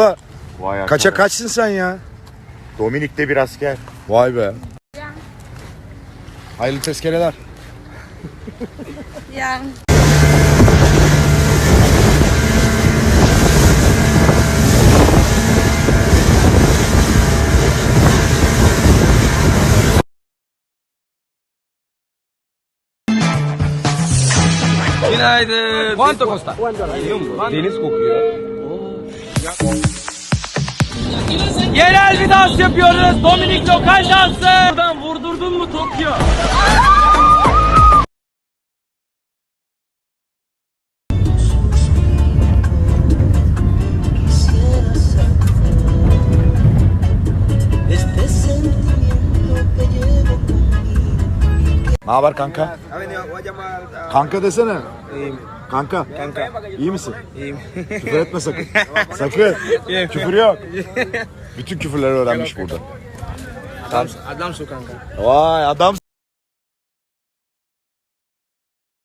Vay Kaça arkadaş. kaçsın sen ya? Dominik'te bir asker. Vay be. Hayırlı tezkereler. Yani. Günaydın. Quanto costa? Deniz kokuyor. Yerel bir dans yapıyoruz. Dominik lokal dansı. Buradan vurdurdun mu Tokyo? Ne haber kanka? Kanka desene. Kanka. İyi misin? İyiyim. Küfür etme sakın. Sakın. Küfür yok. Bütün küfürleri öğrenmiş burada. Adamsın kanka. Vay adam.